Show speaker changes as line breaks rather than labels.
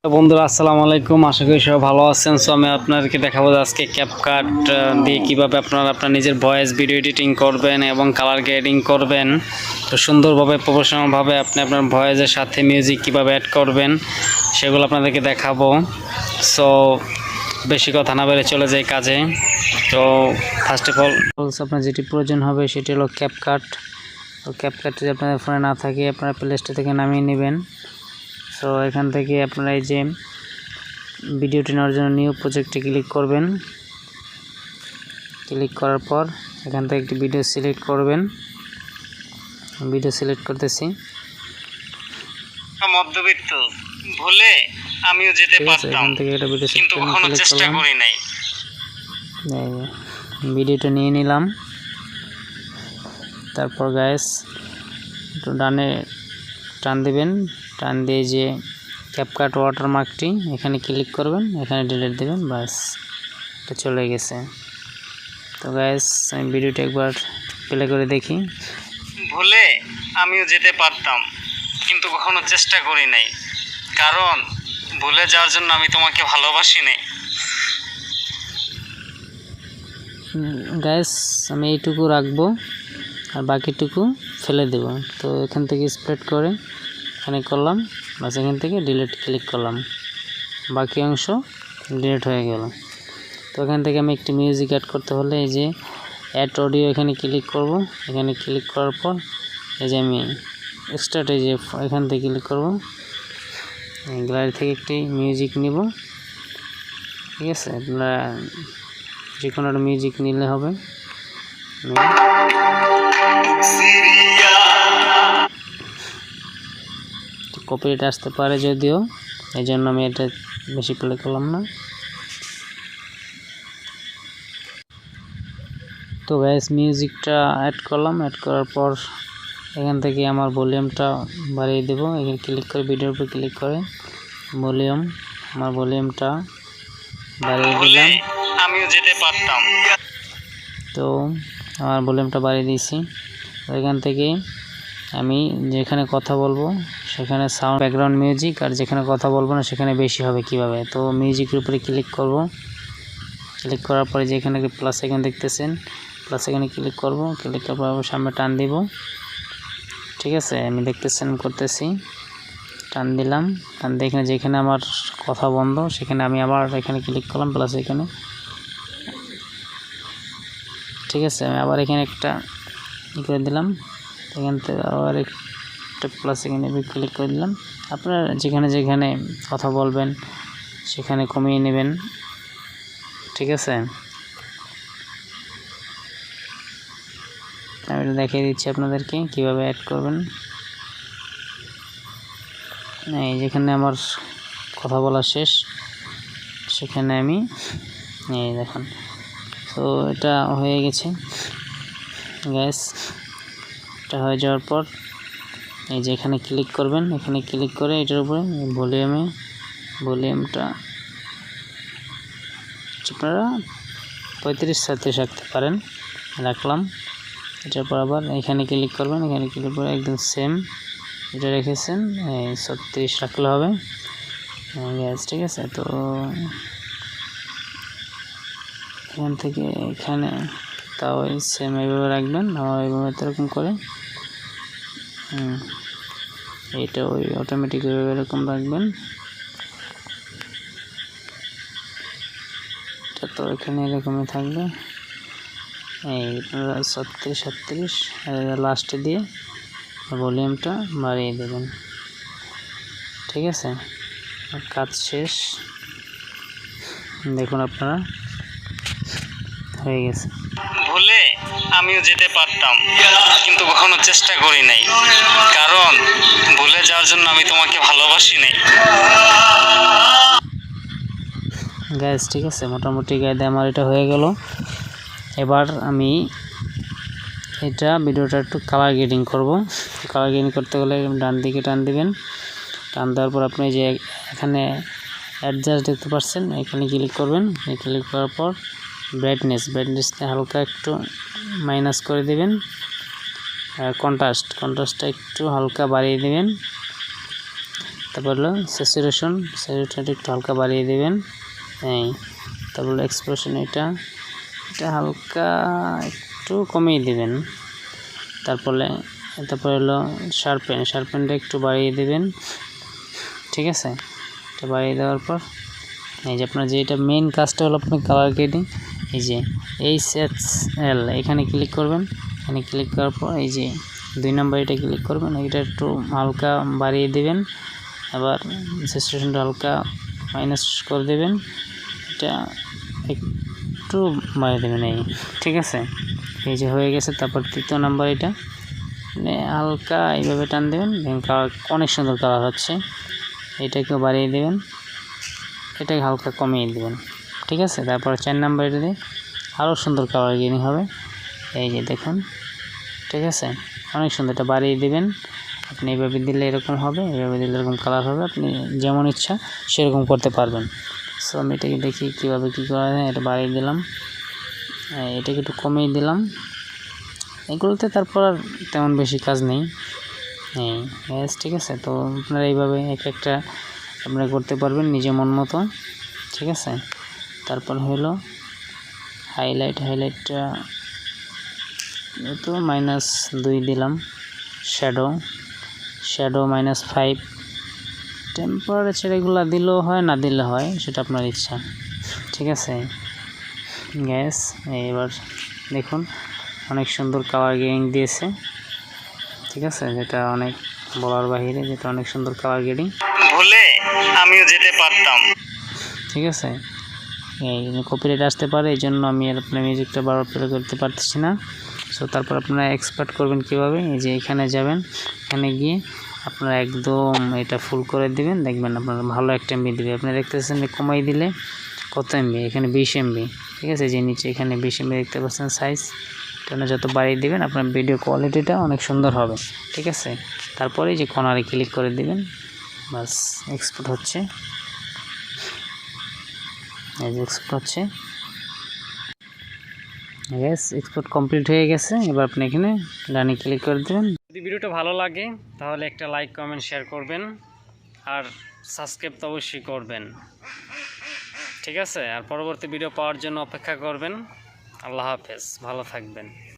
তো বন্ধুরা আসসালামু আলাইকুম, আশা করি সবাই ভালো আছেন। সো আমি আপনাদেরকে দেখাবো আজকে ক্যাপকাট দিয়ে কীভাবে আপনার নিজের ভয়েস ভিডিও এডিটিং করবেন এবং কালার গ্রেডিং করবেন। তো সুন্দরভাবে প্রফেশনালভাবে আপনি আপনার ভয়েসের সাথে মিউজিক কীভাবে অ্যাড করবেন সেগুলো আপনাদেরকে দেখাবো। সো বেশি কথা না বলে চলে যাই কাজে। তো ফার্স্ট অফ অল আপনার যেটি প্রয়োজন হবে সেটি হলো ক্যাপকাট। তো ক্যাপকাট যদি আপনাদের ফোনে না থাকে আপনারা প্লে স্টোর থেকে নামিয়ে নেবেন। তো এখান থেকে আপনারা এই যে ভিডিওটি নেওয়ার জন্য নিউ প্রজেক্টে ক্লিক করবেন। ক্লিক করার পর এখান থেকে একটি ভিডিও সিলেক্ট করবেন। ভিডিও সিলেক্ট করতেছি।
মধ্যবিত্ত ভুলে আমিও যেতে পারতাম,
এখান থেকে এটা ভিডিও
কিন্তু কখনো চেষ্টা করি নাই।
ভিডিওটা নিয়ে নিলাম। তারপর গাইস একটু ডানে টান দিবেন, টান দিয়ে যে ক্যাপকাট ওয়াটারমার্কটি এখানে ক্লিক করবেন, এখানে ডিলিট দেবেন, বাস এটা চলে গেছে। তো গাইস আমি ভিডিওটা একবার প্লে করে দেখি।
ভুলে আমিও যেতে পারতাম, কিন্তু কখনো চেষ্টা করি নাই, কারণ ভুলে যাওয়ার জন্য আমি তোমাকে ভালোবাসি নাই।
গাইস আমি এইটুকু রাখবো আর বাকিটুকু ফেলে দেব। তো এখান থেকে স্প্রেড করে এখানে করলাম, বাস এখান থেকে ডিলিট ক্লিক করলাম, বাকি অংশ ডিলিট হয়ে গেল। তো এখান থেকে আমি একটি মিউজিক অ্যাড করতে হলে এই যে অ্যাড অডিও এখানে ক্লিক করব। এখানে ক্লিক করার পর এই যে আমি স্টার্ট এই যে এখান থেকে ক্লিক করব, গ্যালারি থেকে একটি মিউজিক নিব। ঠিক আছে, আপনারা যে কোনো একটা মিউজিক নিলে হবে। কপিরাইট আসতে পারে যদিও, এই জন্য আমি এটা বেশি প্লে করলাম না। তো গাইস মিউজিকটা অ্যাড করলাম, অ্যাড করার পর এখান থেকে আমার ভলিউমটা বাড়িয়ে দেব। এখানে ক্লিক করে ভিডিওর উপর ক্লিক করে ভলিউম, আমার ভলিউমটা বাড়িয়ে দিলাম।
আমিও যেতে পারতাম।
তো আমার ভলিউমটা বাড়িয়ে দিয়েছি। এখান থেকে আমি যেখানে কথা বলবো সেখানে সাউন্ড ব্যাকগ্রাউন্ড মিউজিক, আর যেখানে কথা বলবো না সেখানে বেশি হবে কিভাবে। তো মিউজিকের উপরে ক্লিক করব। ক্লিক করার পরে যেখানে প্লাস আইকন দেখতেছেন, প্লাস আইকনে ক্লিক করব। ক্লিক করার পর সামনে টান দিব। ঠিক আছে, আমি দেখতেছেন করতেছি, টান দিলাম। টান দিয়ে এখানে যেখানে আমার কথা বন্ধ সেখানে আমি আবার এখানে ক্লিক করলাম প্লাস আইকনে। ঠিক আছে, আমি আবার এখানে একটা করে দিলাম, এখান থেকে আবার একটা প্লাস এখানে ক্লিক করে দিলাম। আপনারা যেখানে যেখানে কথা বলবেন সেখানে কমিয়ে নেবেন। ঠিক আছে, আমি এটা দেখিয়ে দিচ্ছি আপনাদেরকে কিভাবে অ্যাড করবেন। এই যেখানে আমার কথা বলা শেষ সেখানে আমি এই দেখুন। তো এটা হয়ে গেছে গ্যাস। এটা হয়ে যাওয়ার পর এই যে এখানে ক্লিক করবেন, এখানে ক্লিক করে এটার উপরে ভলিউমটা আপনারা 35-37 রাখতে পারেন, রাখলাম। এটার পর আবার এখানে ক্লিক করবেন, এখানে ক্লিক করে একদম সেম এটা রেখেছেন 36 রাখলে হবে গ্যাস। ঠিক আছে, তো এখান থেকে এখানে তাও সেম এইভাবে রাখবেন, এইভাবে এরকম করে এইটা ওই অটোমেটিক এরকম রাখবেন। এটা তো এখানে এরকমই থাকবে। এই 36 লাস্টে দিয়ে ভলিউমটা বাড়িয়ে দেবেন। ঠিক আছে, কাজ শেষ। দেখুন আপনারা হয়ে গেছে।
ভুলে আমিও যেতে পারতাম, কিন্তু কখনো চেষ্টা করি নাই, কারণ ভুলে যাওয়ার জন্য আমি তোমাকে ভালোবাসি নাই।
গ্যাস ঠিক আছে, মোটামুটি গায়ে আমার এটা হয়ে গেল। এবার আমি এটা ভিডিওটা একটু কালার গ্রেডিং করব। কালার গ্রেডিং করতে গেলে ডান দিকে টান দিবেন, টান দেওয়ার পর আপনি যে এখানে অ্যাডজাস্ট দেখতে পাচ্ছেন এখানে ক্লিক করবেন। ক্লিক করার পর ব্রাইটনেসটা হালকা একটু মাইনাস করে দেবেন। কন্ট্রাস্টটা একটু হালকা বাড়িয়ে দেবেন। তারপর হলো স্যাচুরেশনটা একটু হালকা বাড়িয়ে দেবেন। এই তারপর হলো এক্সপ্রেশন, এটা হালকা একটু কমিয়ে দেবেন। তারপরে হলো শার্পেনটা একটু বাড়িয়ে দেবেন, ঠিক আছে। এটা বাড়িয়ে দেওয়ার পর এই যে আপনার যেটা মেইন কাজটা হলো আপনি কালার গ্রেডিং, এই যে HSL এখানে ক্লিক করবেন। এখানে ক্লিক করার পর এই যে 2 নাম্বার এটা ক্লিক করবেন, এটা একটু হালকা বাড়িয়ে দেবেন। আবার স্যাচুরেশনটা হালকা মাইনাস করে দেবেন, এটা একটু বাড়িয়ে দেবেন, এই ঠিক আছে। এই যে হয়ে গেছে। তারপর 3 নাম্বার এটা মানে হালকা এইভাবে টান দেবেন, দেখুন কালার অনেক সুন্দর কালার হচ্ছে। এটাকেও বাড়িয়ে দেবেন, এটাকে হালকা কমিয়ে দেবেন, ঠিক আছে। তারপর 4 নাম্বার এটা দিয়ে আরও সুন্দর কালার গ্রেডিং হবে, এই যে দেখুন, ঠিক আছে। অনেক সুন্দর, এটা বাড়িয়ে দেবেন। আপনি এইভাবে দিলে এরকম হবে, এইভাবে দিলে এরকম কালার হবে, আপনি যেমন ইচ্ছা সেরকম করতে পারবেন। সো আমি এটাকে দেখি কীভাবে কী করা যায়। এটা বাড়িয়ে দিলাম, এটাকে একটু কমিয়ে দিলাম। এগুলোতে তারপর আর তেমন বেশি কাজ নেই, ঠিক আছে। তো আপনারা এইভাবে একটা আপনারা করতে পারবেন নিজের মন মতো, ঠিক আছে। তারপর হলো হাইলাইটটা তো -2 দিলাম। শ্যাডো -5। টেম্পারেচার এগুলো দিলেও হয়, না দিলে হয়, সেটা আপনার ইচ্ছা, ঠিক আছে। গ্যাস এবার দেখুন অনেক সুন্দর কালার গ্রেডিং দিয়েছে, ঠিক আছে। যেটা অনেক বলার বাহিরে, যেটা অনেক সুন্দর কালার গ্রেডিং।
ভুলে আমিও যেতে পারতাম।
ঠিক আছে, এই কপিরাইট আসতে পারে, এই জন্য আমি আর আপনার মিউজিকটা বারবার প্লে করতে পারতেছি না। সো তারপর আপনারা এক্সপার্ট করবেন কীভাবে, এই যে এখানে যাবেন, এখানে গিয়ে আপনারা একদম এটা ফুল করে দিবেন, দেখবেন আপনার ভালো একটা এমবি দিবে। আপনি দেখতেছেন যে কমাই দিলে কত এমবি, এখানে 20 এমবি, ঠিক আছে। যে নিচে এখানে 20 এমবি দেখতে পাচ্ছেন সাইজ, এটা যত বাড়িয়ে দিবেন আপনার ভিডিও কোয়ালিটিটা অনেক সুন্দর হবে, ঠিক আছে। তারপরে যে কর্নারে ক্লিক করে দিবেন, বাস এক্সপোর্ট হচ্ছে, এই যে এক্সপোর্ট হচ্ছে। গ্যাস এক্সপোর্ট কমপ্লিট হয়ে গেছে। এবার আপনি এখানে ডানে ক্লিক করে দেবেন। যদি ভিডিওটা ভালো লাগে তাহলে একটা লাইক, কমেন্ট, শেয়ার করবেন, আর সাবস্ক্রাইব তো অবশ্যই করবেন, ঠিক আছে। আর পরবর্তী ভিডিও পাওয়ার জন্য অপেক্ষা করবেন। আল্লাহ হাফেজ, ভালো থাকবেন।